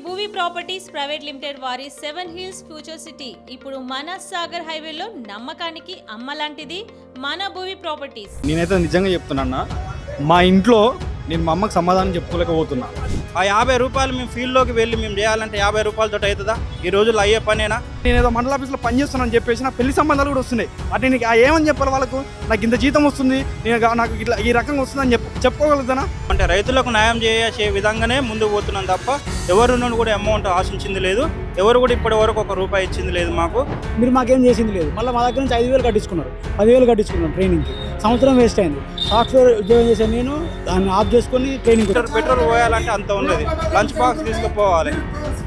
Bhuvi properties private limited వారి 7 hills future city ఇప్పుడు మన సాగర్ హైవేలో నమ్మకానికి అమ్మలాంటిది మన భూవి ప్రాపర్టీస్. నేనైతే నిజంగా చెప్తున్నా, మా ఇంట్లో నేను మా అమ్మకి సమాధానం చెప్పుకోలేకపోతున్నా. ఆ 50 రూపాయలు మేము ఫీల్డ్లోకి వెళ్ళి మేము చేయాలంటే 50 రూపాయలతో అవుతుందా? ఈ రోజుల్లో అయ్యే పనేనా? నేను ఏదో మండల ఆఫీస్లో పనిచేస్తున్నాను చెప్పేసి నా పెళ్లి సంబంధాలు కూడా వస్తున్నాయి. అంటే నీకు ఏమని చెప్పాలి వాళ్ళకు? నాకు ఇంత జీతం వస్తుంది, నాకు ఇట్లా ఈ రకంగా వస్తుందని చెప్పుకోగలుగుతానా? అంటే రైతులకు న్యాయం చేసే విధంగానే ముందుకు పోతున్నాం తప్ప ఎవరి నుండి కూడా అమౌంట్ ఆశించింది లేదు. ఎవరు కూడా ఇప్పటి వరకు ₹1 ఇచ్చింది లేదు మాకు. మీరు మాకేం చేసింది లేదు. మళ్ళీ మా దగ్గర నుంచి 5,000 కట్టించుకున్నారు, 10,000 కట్టించుకున్నాం ట్రైనింగ్కి. సంవత్సరం వేస్ట్ అయింది. సాఫ్ట్వేర్ ఉద్యోగం చేశాను నేను, దాన్ని ఆఫ్ చేసుకొని ట్రైనింగ్. పెట్రోల్ పోయాలంటే అంత ఉన్నది, లంచ్ బాక్స్ తీసుకుపోవాలి.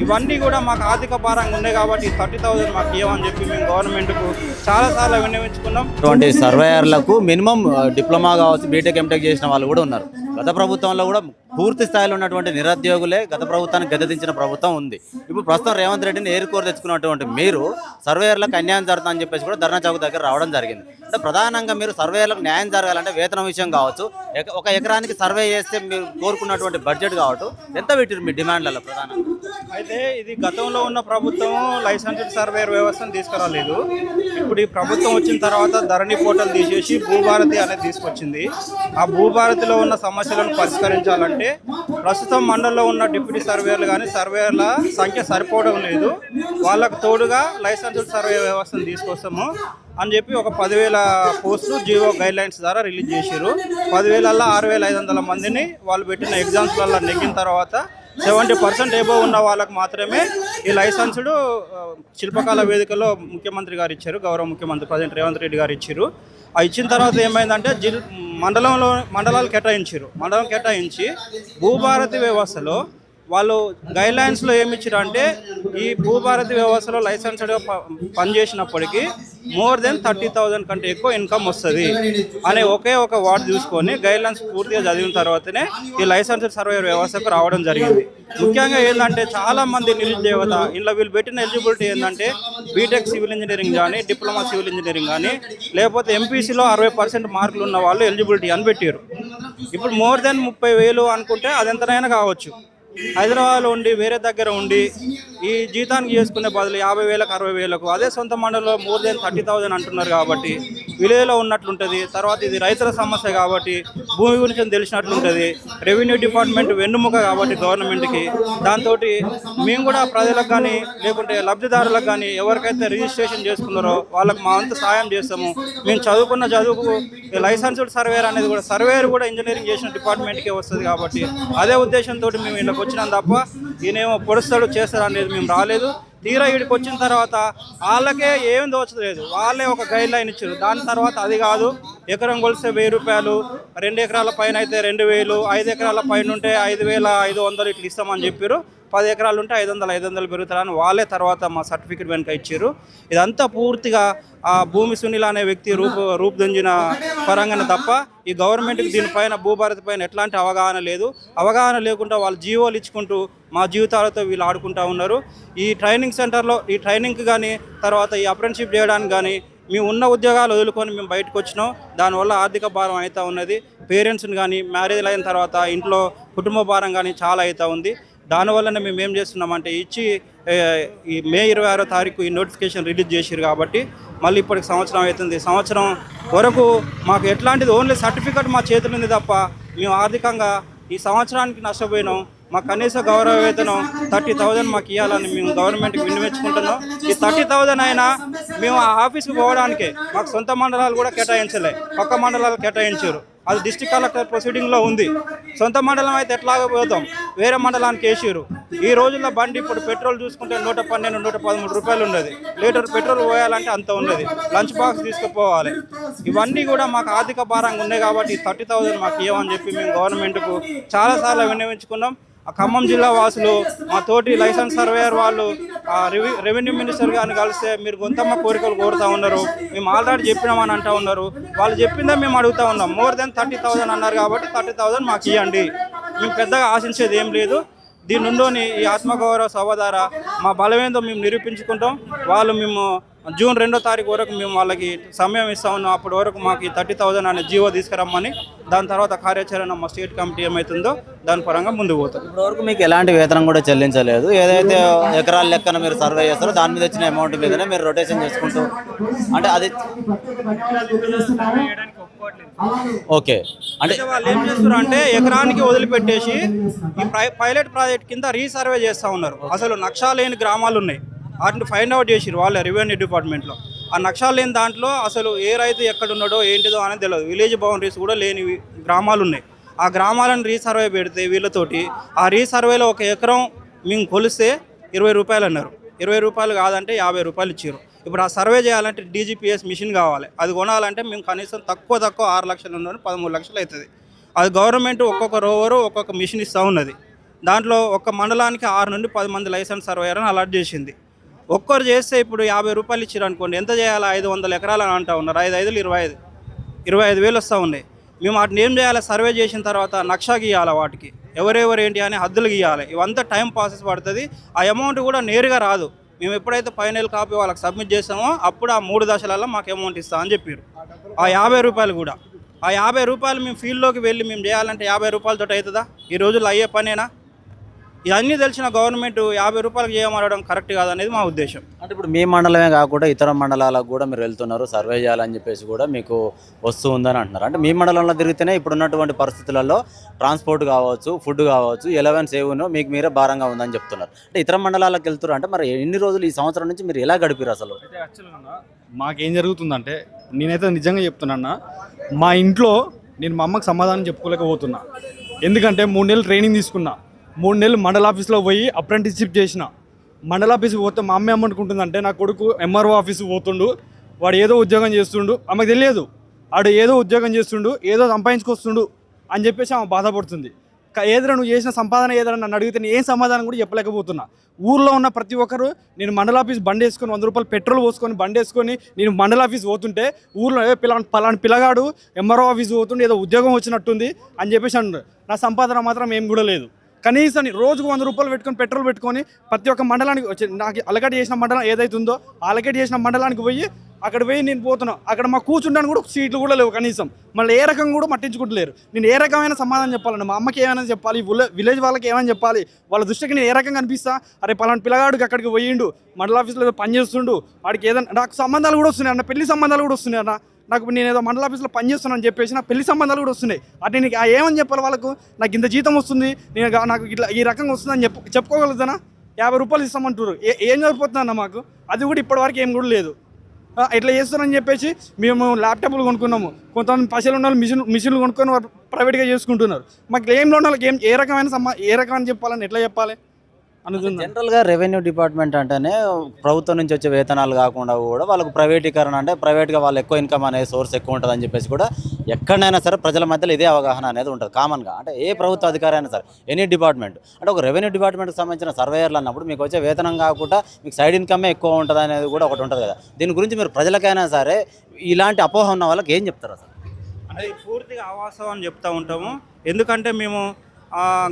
ఇవన్నీ కూడా మాకు ఆర్థిక భారంగా ఉన్నాయి కాబట్టి 30,000 మాకు ఇవ్వమని చెప్పి మేము గవర్నమెంట్కు చాలాసార్లు విన్నవించుకున్నాం. ఇటువంటి సర్వేయర్లకు మినిమం డిప్లొమా కావచ్చు, బీటెక్ ఎంటెక్ చేసిన వాళ్ళు కూడా ఉన్నారు. గత ప్రభుత్వంలో కూడా పూర్తి స్థాయిలో ఉన్నటువంటి నిరుద్యోగులే గత ప్రభుత్వాన్ని గద్దెదించిన ప్రభుత్వం ఉంది. ఇప్పుడు ప్రస్తుతం రేవంత్ రెడ్డిని ఏరుకోరు తెచ్చుకున్నటువంటి మీరు సర్వేయర్లకు అన్యాయం జరుగుతుందని చెప్పేసి కూడా ధర్నా చౌక్ దగ్గర రావడం జరిగింది. అంటే ప్రధానంగా మీరు సర్వేయర్లకు న్యాయం జరగాలంటే వేతనం విషయం కావచ్చు, ఒక ఎకరానికి సర్వే చేస్తే మీరు కోరుకున్నటువంటి బడ్జెట్ కావచ్చు, ఎంత పెట్టారు మీ డిమాండ్లలో ప్రధానంగా? అయితే ఇది గతంలో ఉన్న ప్రభుత్వం లైసెన్స్డ్ సర్వేయర్ వ్యవస్థను తీసుకురాలేదు. ఇప్పుడు ఈ ప్రభుత్వం వచ్చిన తర్వాత ధరణి పోర్టల్ తీసేసి భూభారతి అనేది తీసుకొచ్చింది. ఆ భూభారతిలో ఉన్న సమస్యలను పరిష్కరించాలంటే ప్రస్తుతం మండలంలో ఉన్న డిప్యూటీ సర్వేయర్లు కానీ సర్వేయర్ల సంఖ్య సరిపోవడం లేదు. వాళ్ళకు తోడుగా లైసెన్స్డ్ సర్వే వ్యవస్థను తీసుకొస్తాము అని చెప్పి ఒక 10,000 పోస్టులు జియో గైడ్లైన్స్ ద్వారా రిలీజ్ చేశారు. 10,000ల్లో 6,500 మందిని వాళ్ళు పెట్టిన ఎగ్జామ్స్లలో నెగ్గిన తర్వాత 70% ఎబోవ్ ఉన్న వాళ్ళకు మాత్రమే ఈ లైసెన్స్డ్ శిల్పకళా వేదికలో ముఖ్యమంత్రి గారు ఇచ్చారు, గౌరవ ముఖ్యమంత్రి ప్రజెంట్ రేవంత్ రెడ్డి గారు ఇచ్చారు. ఆ ఇచ్చిన తర్వాత ఏమైందంటే మండలాలు కేటాయించారు. మండలం కేటాయించి భూభారతి వ్యవస్థలో వాళ్ళు గైడ్లైన్స్లో ఏమి ఇచ్చారు అంటే ఈ భూభారతి వ్యవస్థలో లైసెన్స్డ్గా పనిచేసినప్పటికీ మోర్ దెన్ 30,000 కంటే ఎక్కువ ఇన్కమ్ వస్తుంది అనే ఒకే ఒక వార్డ్ చూసుకొని గైడ్లైన్స్ పూర్తిగా చదివిన తర్వాతనే ఈ లైసెన్స్డ్ సర్వేయర్ వ్యవస్థకు రావడం జరిగింది. ముఖ్యంగా ఏంటంటే చాలామంది నిరుద్యోగత ఇంట్లో వీళ్ళు పెట్టిన ఎలిజిబిలిటీ ఏంటంటే బీటెక్ సివిల్ ఇంజనీరింగ్ కానీ, డిప్లొమా సివిల్ ఇంజనీరింగ్ కానీ, లేకపోతే ఎంపీసీలో 60% మార్కులు ఉన్న వాళ్ళు ఎలిజిబిలిటీ అని పెట్టారు. ఇప్పుడు మోర్ దెన్ 30,000 అనుకుంటే అది ఎంతనైనా కావచ్చు. హైదరాబాద్లో ఉండి వేరే దగ్గర ఉండి ఈ జీతానికి చేసుకునే బదులు 50,000కు 60,000కు అదే సొంత మండలంలో మోర్ దెన్ 30,000 అంటున్నారు కాబట్టి విలేజ్లో ఉన్నట్లుంటుంది. తర్వాత ఇది రైతుల సమస్య కాబట్టి భూమి గురించి తెలిసినట్లుంటుంది. రెవెన్యూ డిపార్ట్మెంట్ వెన్నుముక కాబట్టి గవర్నమెంట్కి. దాంతో మేము కూడా ప్రజలకు కానీ లేకుంటే లబ్ధిదారులకు కానీ ఎవరికైతే రిజిస్ట్రేషన్ చేసుకున్నారో వాళ్ళకు మా అంత సాయం చేస్తాము. మేము చదువుకున్న చదువుకు లైసెన్స్డ్ సర్వేయర్ అనేది కూడా సర్వేయర్ కూడా ఇంజనీరింగ్ చేసిన డిపార్ట్మెంట్కే వస్తుంది కాబట్టి అదే ఉద్దేశంతో మేము వీళ్ళకి వచ్చినాం తప్ప ఈయనేమో పొడుస్తాడు చేస్తాడు అనేది మేము రాలేదు. తీరా వీడికి వచ్చిన తర్వాత వాళ్ళకే ఏం దోచలేదు, వాళ్ళే ఒక గైడ్ లైన్ ఇచ్చారు. దాని తర్వాత అది కాదు, ఎకరం కొలిస్తే 1,000 రూపాయలు, 2 ఎకరాల పైన అయితే 2,000, 5 ఎకరాల పైన ఉంటే 5,500 ఇట్లా ఇస్తామని చెప్పారు. 10 ఎకరాలు ఉంటే 500 పెరుగుతారని వాళ్ళే తర్వాత మా సర్టిఫికేట్ వెనుక ఇచ్చారు. ఇదంతా పూర్తిగా ఆ భూమి సునీల్ అనే వ్యక్తి రూపుదించిన పరంగానే తప్ప ఈ గవర్నమెంట్కి దీనిపైన భూభారతి పైన ఎట్లాంటి అవగాహన లేదు. అవగాహన లేకుండా వాళ్ళు జీవోలు ఇచ్చుకుంటూ మా జీవితాలతో వీళ్ళు ఆడుకుంటూ ఉన్నారు. ఈ ట్రైనింగ్ సెంటర్లో ఈ ట్రైనింగ్కి కానీ తర్వాత ఈ అప్రెంటిస్షిప్ చేయడానికి కానీ మేము ఉన్న ఉద్యోగాలు వదులుకొని మేము బయటకు వచ్చినాం. దానివల్ల ఆర్థిక భారం అవుతూ ఉన్నది. పేరెంట్స్ని కానీ మ్యారేజ్లు అయిన తర్వాత ఇంట్లో కుటుంబ భారం కానీ చాలా అవుతూ ఉంది. దానివల్లనే మేము ఏం చేస్తున్నామంటే ఈ మే 26వ తారీఖు ఈ నోటిఫికేషన్ రిలీజ్ చేసారు కాబట్టి మళ్ళీ ఇప్పటికి సంవత్సరం అవుతుంది. సంవత్సరం వరకు మాకు ఎట్లాంటిది ఓన్లీ సర్టిఫికేట్ మా చేతులు ఉంది తప్ప మేము ఆర్థికంగా ఈ సంవత్సరానికి నష్టపోయినాం. మాకు కనీస గౌరవ వేతనం 30,000 మాకు ఇవ్వాలని మేము గవర్నమెంట్కి విన్నవించుకుంటున్నాం. ఈ 30,000 అయినా మేము ఆ ఆఫీస్కి పోవడానికే మాకు సొంత మండలాలు కూడా కేటాయించలే, పక్క మండలాలు కేటాయించారు. అది డిస్ట్రిక్ట్ కలెక్టర్ ప్రొసీడింగ్లో ఉంది. సొంత మండలం అయితే ఎట్లాగో పోతాం, వేరే మండలానికి వేసారు. ఈ రోజుల్లో బండి ఇప్పుడు పెట్రోల్ చూసుకుంటే 112, 113 రూపాయలు ఉన్నది. లీటర్ పెట్రోల్ పోయాలంటే అంత ఉన్నది, లంచ్ బాక్స్ తీసుకుపోవాలి. ఇవన్నీ కూడా మాకు ఆర్థిక భారంగా ఉన్నాయి కాబట్టి 30,000 మాకు ఇవ్వమని చెప్పి మేము గవర్నమెంట్కు చాలాసార్లు విన్నవించుకున్నాం. ఖమ్మం జిల్లా వాసులు మా తోటి లైసెన్స్ సర్వేయర్ వాళ్ళు రెవెన్యూ మినిస్టర్ గారిని కలిస్తే మీరు గొంతమ్మ కోరికలు కోరుతూ ఉన్నారు, మేము ఆల్రెడీ చెప్పినామని అంటూ ఉన్నారు. వాళ్ళు చెప్పిందే మేము అడుగుతూ ఉన్నాం. మోర్ దెన్ 30,000 అన్నారు కాబట్టి 30,000 మాకు ఇవ్వండి. మేము పెద్దగా ఆశించేది ఏం లేదు. దీని నుండి ఈ ఆత్మగౌరవ సభ ద్వారా మా బలమేందో మేము నిరూపించుకుంటాం. వాళ్ళు మేము జూన్ 2వ తారీఖు వరకు మేము వాళ్ళకి సమయం ఇస్తా ఉన్నాం. అప్పటి వరకు మాకు ఈ 30,000 అనే జీవో తీసుకురమ్మని, దాని తర్వాత కార్యాచరణ మా స్టేట్ కమిటీ ఏమవుతుందో దాని పరంగా ముందుకు పోతాం. ఇప్పటివరకు మీకు ఎలాంటి వేతనం కూడా చెల్లించలేదు. ఏదైతే ఎకరాల లెక్కన మీరు సర్వే చేస్తారో దాని మీద వచ్చిన అమౌంట్ మీదనే మీరు రొటేషన్ చేసుకుంటూ, అంటే అది ఓకే. అంటే వాళ్ళు ఏం చేస్తున్నారు అంటే ఎకరానికి వదిలిపెట్టేసి ఈ పైలట్ ప్రాజెక్ట్ కింద రీసర్వే చేస్తూ ఉన్నారు. అసలు నక్షా లేని గ్రామాలు ఉన్నాయి, వాటిని ఫైండ్ అవుట్ చేసిరు వాళ్ళ రెవెన్యూ డిపార్ట్మెంట్లో. ఆ నక్షా లేని దాంట్లో అసలు ఏ రైతు ఎక్కడున్నాడో ఏంటిదో అనేది తెలియదు. విలేజ్ బౌండరీస్ కూడా లేని గ్రామాలు ఉన్నాయి. ఆ గ్రామాలను రీసర్వే పెడితే వీళ్ళతోటి ఆ రీసర్వేలో ఒక ఎకరం మేము కొలిస్తే 20 రూపాయలు అన్నారు. 20 రూపాయలు కాదంటే 50 రూపాయలు ఇచ్చారు. ఇప్పుడు ఆ సర్వే చేయాలంటే DGPS మిషన్ కావాలి. అది కొనాలంటే మేము కనీసం తక్కువ 6 లక్షలు ఉన్నది 13 లక్షలు అవుతుంది. అది గవర్నమెంట్ ఒక్కొక్క రోవరు ఒక్కొక్క మిషన్ ఇస్తూ ఉన్నది. దాంట్లో ఒక్క మండలానికి 6 నుండి 10 మంది లైసెన్స్ సర్వేయర్ని అలాట్ చేసింది. ఒక్కరు చేస్తే ఇప్పుడు 50 రూపాయలు ఇచ్చారు అనుకోండి, ఎంత చేయాలి? 500 ఎకరాలు అని అంటూ ఉన్నారు. 25,000 వస్తూ ఉన్నాయి. మేము వాటిని ఏం చేయాలి? సర్వే చేసిన తర్వాత నక్షా గీయాలి, వాటికి ఎవరెవరు ఏంటి అని హద్దులు గీయాలి. ఇవంతా టైం ప్రాసెస్ పడుతుంది. ఆ అమౌంట్ కూడా నేరుగా రాదు. మేము ఎప్పుడైతే ఫైనల్ కాపీ వాళ్ళకి సబ్మిట్ చేస్తామో అప్పుడు ఆ 3 దశలలో మాకు అమౌంట్ ఇస్తా అని చెప్పారు. ఆ 50 రూపాయలు కూడా, ఆ 50 రూపాయలు మేము ఫీల్డ్లోకి వెళ్ళి మేము చేయాలంటే 50 రూపాయలతో అవుతుందా? ఈ రోజుల్లో అయ్యే పనేనా? ఇవన్నీ తెలిసిన గవర్నమెంట్ 50 రూపాయలకు చేయమనడం కరెక్ట్ కాదనేది మా ఉద్దేశం. అంటే ఇప్పుడు మీ మండలమే కాకుండా ఇతర మండలాలకు కూడా మీరు వెళ్తున్నారు, సర్వే చేయాలని చెప్పేసి కూడా మీకు వస్తూ ఉందని అంటున్నారు. అంటే మీ మండలంలో తిరిగితేనే ఇప్పుడు ఉన్నటువంటి పరిస్థితులలో ట్రాన్స్పోర్ట్ కావచ్చు, ఫుడ్ కావచ్చు, 11 సేవను మీకు మీరే భారంగా ఉందని చెప్తున్నారు. అంటే ఇతర మండలాలకు వెళ్తున్నారు అంటే మరి ఎన్ని రోజులు ఈ సంవత్సరం నుంచి మీరు ఎలా గడిపారు అసలు? అయితే యాక్చువల్గా మాకేం జరుగుతుందంటే, నేనైతే నిజంగా చెప్తున్నా, మా ఇంట్లో నేను మా అమ్మకి సమాధానం చెప్పుకోలేకపోతున్నా. ఎందుకంటే 3 నెలలు ట్రైనింగ్ తీసుకున్నా, 3 నెలలు మండల ఆఫీస్లో పోయి అప్రెంటిస్షిప్ చేసిన. మండల ఆఫీస్కి పోతే మా అమ్మ ఏమనుకుంటుందంటే, నా కొడుకు MRO ఆఫీస్కి పోతుండు, వాడు ఏదో ఉద్యోగం చేస్తుండు, ఆమెకు తెలియదు వాడు ఏదో ఉద్యోగం చేస్తుండు, ఏదో సంపాదించుకొస్తుండు అని చెప్పేసి ఆమె బాధపడుతుంది. ఏదైనా నువ్వు చేసిన సంపాదన ఏదైనా నన్ను అడిగితే నేను ఏం సమాధానం కూడా చెప్పలేకపోతున్నా. ఊర్లో ఉన్న ప్రతి ఒక్కరు నేను మండల ఆఫీస్ బండి వేసుకొని 100 రూపాయలు పెట్రోల్ పోసుకొని బండి వేసుకొని నేను మండల ఆఫీస్ పోతుంటే ఊర్లో పలాని పిల్లగాడు MRO ఆఫీస్ పోతుండే ఏదో ఉద్యోగం వచ్చినట్టుంది అని చెప్పేసి అంటారు. నా సంపాదన మాత్రం ఏం కూడా లేదు. కనీసం రోజుకు 100 రూపాయలు పెట్టుకొని పెట్రోల్ పెట్టుకొని ప్రతి ఒక్క మండలానికి వచ్చి నాకు అలకేట్ చేసిన మండలం ఏదైతే ఉందో అలకేట్ చేసిన మండలానికి పోయి అక్కడ పోయి నేను పోతున్నాను. అక్కడ మా కూర్చుంటాను కూడా సీట్లు కూడా లేవు కనీసం. మళ్ళీ ఏ రకంగా కూడా పట్టించుకుంటలేరు. నేను ఏ రకమైన సమాధానం చెప్పాలండి? మా అమ్మకి ఏమైనా చెప్పాలి, విలేజ్ వాళ్ళకి ఏమైనా చెప్పాలి? వాళ్ళ దృష్టికి నేను ఏ రకంగా అనిపిస్తా? అరే పలానా పిల్లగాడికి అక్కడికి పోయిండు, మండల ఆఫీస్లో పని చేస్తుండు, వాడికి ఏదైనా నాకు సంబంధాలు కూడా వస్తున్నాయి అన్న, పెళ్లి సంబంధాలు కూడా వస్తున్నాయి అన్న. నాకు నేను ఏదో మండల ఆఫీస్లో పనిచేస్తున్నాను చెప్పేసి నా పెళ్లి సంబంధాలు కూడా వస్తున్నాయి. అటు నీకు ఏమని చెప్పాలి వాళ్ళకు? నాకు ఇంత జీతం వస్తుంది, నాకు ఇట్లా ఈ రకంగా వస్తుందని చెప్పుకోగలుగుతానా? 50 రూపాయలు ఇస్తామంటారు. ఏం సరిపోతుందన్న మాకు? అది కూడా ఇప్పటివరకు ఏం కూడా లేదు. ఇట్లా చేస్తారని చెప్పేసి మేము ల్యాప్టాప్లు కొనుక్కున్నాము, కొంతమంది పైసలు ఉన్న వాళ్ళు మిషన్లు కొనుక్కొని ప్రైవేట్గా చేసుకుంటున్నారు. మాకు ఏం ఉన్న వాళ్ళకి ఏ రకమైన చెప్పాలని ఎట్లా చెప్పాలి అనుకుంది. జనరల్గా రెవెన్యూ డిపార్ట్మెంట్ అంటేనే ప్రభుత్వం నుంచి వచ్చే వేతనాలు కాకుండా కూడా వాళ్ళకు ప్రైవేటీకరణ, అంటే ప్రైవేట్గా వాళ్ళు ఎక్కువ ఇన్కమ్ అనే సోర్స్ ఎక్కువ ఉంటుంది అని చెప్పేసి కూడా ఎక్కడైనా సరే ప్రజల మధ్యలో ఇదే అవగాహన అనేది ఉంటుంది కామన్గా. అంటే ఏ ప్రభుత్వ అధికారి అయినా సరే, ఎనీ డిపార్ట్మెంట్, అంటే ఒక రెవెన్యూ డిపార్ట్మెంట్కి సంబంధించిన సర్వేయర్లు అన్నప్పుడు మీకు వచ్చే వేతనం కాకుండా మీకు సైడ్ ఇన్కమే ఎక్కువ ఉంటుంది అనేది కూడా ఒకటి ఉంటుంది కదా. దీని గురించి మీరు ప్రజలకైనా సరే ఇలాంటి అపోహ ఉన్న వాళ్ళకి ఏం చెప్తారు అసలు? అంటే పూర్తిగా అవాస్తవం అని చెప్తూ ఉంటాము. ఎందుకంటే మేము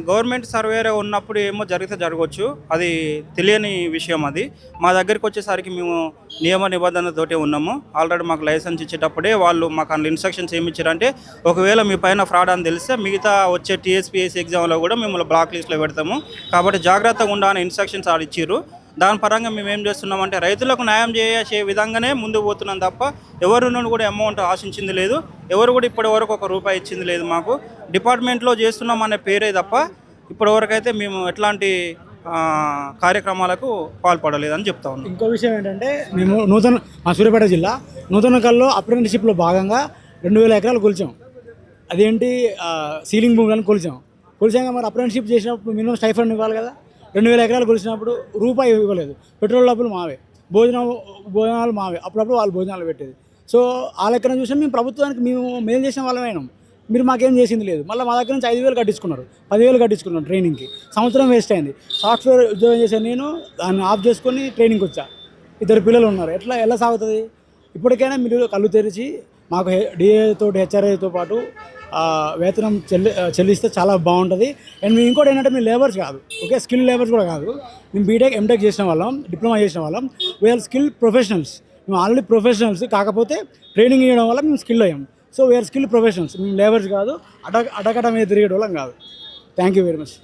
గవర్నమెంట్ సర్వేలో ఉన్నప్పుడు ఏమో జరిగితే జరగవచ్చు, అది తెలియని విషయం. అది మా దగ్గరికి వచ్చేసరికి మేము నియమ నిబంధనలతోటే ఉన్నాము. ఆల్రెడీ మాకు లైసెన్స్ ఇచ్చేటప్పుడే వాళ్ళు మాకు అందులో ఇన్స్ట్రక్షన్స్ ఏమి ఇచ్చారంటే, ఒకవేళ మీ పైన ఫ్రాడ్ అని తెలిస్తే మిగతా వచ్చే TSPSC ఎగ్జామ్లో కూడా మిమ్మల్ని బ్లాక్ లిస్ట్లో పెడతాము, కాబట్టి జాగ్రత్తగా ఉండాలని ఇన్స్ట్రక్షన్స్ ఆడ ఇచ్చారు. దాని పరంగా మేము ఏం చేస్తున్నామంటే రైతులకు న్యాయం చేసే విధంగానే ముందుకు పోతున్నాం తప్ప ఎవరు నుండి కూడా అమౌంట్ ఆశించింది లేదు, ఎవరు కూడా ఇప్పటి వరకు ₹1 ఇచ్చింది లేదు. మాకు డిపార్ట్మెంట్లో చేస్తున్నాం అనే పేరే తప్ప ఇప్పటి వరకు అయితే మేము ఎట్లాంటి కార్యక్రమాలకు పాల్పడలేదని చెప్తా ఉన్నాం. ఇంకో విషయం ఏంటంటే, మేము మా సూర్యాపేట జిల్లా నూతనకల్లో అప్రెంటిస్షిప్లో భాగంగా 2000 ఎకరాలు కొలిచాం. అదేంటి సీలింగ్ భూములను కొలిచాక మరి అప్రెంటిస్షిప్ చేసినప్పుడు మినిమం స్టైఫండ్ ఇవ్వాలి కదా. 2000 ఎకరాలు కొలిచినప్పుడు రూపాయి ఇవ్వలేదు. పెట్రోల్ డబ్బులు మావే, భోజనాలు మావే, అప్పుడప్పుడు వాళ్ళు భోజనాలు పెట్టేది. సో ఆ లెక్కన చూసినా మేము ప్రభుత్వానికి మేము మేలు చేసిన వాళ్ళమైనాం. మీరు మాకేం చేసింది లేదు. మళ్ళీ మా దగ్గర నుంచి 5,000 కట్టించుకున్నారు, 10,000 కట్టించుకున్నాను ట్రైనింగ్కి. సంవత్సరం వేస్ట్ అయింది. సాఫ్ట్వేర్ ఉద్యోగం చేశాను నేను, దాన్ని ఆఫ్ చేసుకొని ట్రైనింగ్కి వచ్చా. 2 పిల్లలు ఉన్నారు. ఎలా సాగుతుంది? ఇప్పటికైనా మీరు కళ్ళు తెరిచి మాకు DA తోటి HRA తో పాటు వేతనం చెల్లిస్తే చాలా బాగుంటుంది. అండ్ మేము ఇంకోటి ఏంటంటే మేము లేబర్స్ కాదు, ఓకే, స్కిల్ లేబర్స్ కూడా కాదు. మేము బీటెక్ ఎంటెక్ చేసిన వాళ్ళం, డిప్లొమా చేసిన వాళ్ళం, వీఆర్ స్కిల్ ప్రొఫెషనల్స్. మేము ఆల్రెడీ ప్రొఫెషనల్స్, కాకపోతే ట్రైనింగ్ ఇవ్వడం వల్ల మేము స్కిల్ అయ్యాం. సో వీఆర్ స్కిల్ ప్రొఫెషనల్స్, మేము లేబర్స్ కాదు, అటకట మీద తిరిగే వాళ్ళం కాదు. Thank you very much.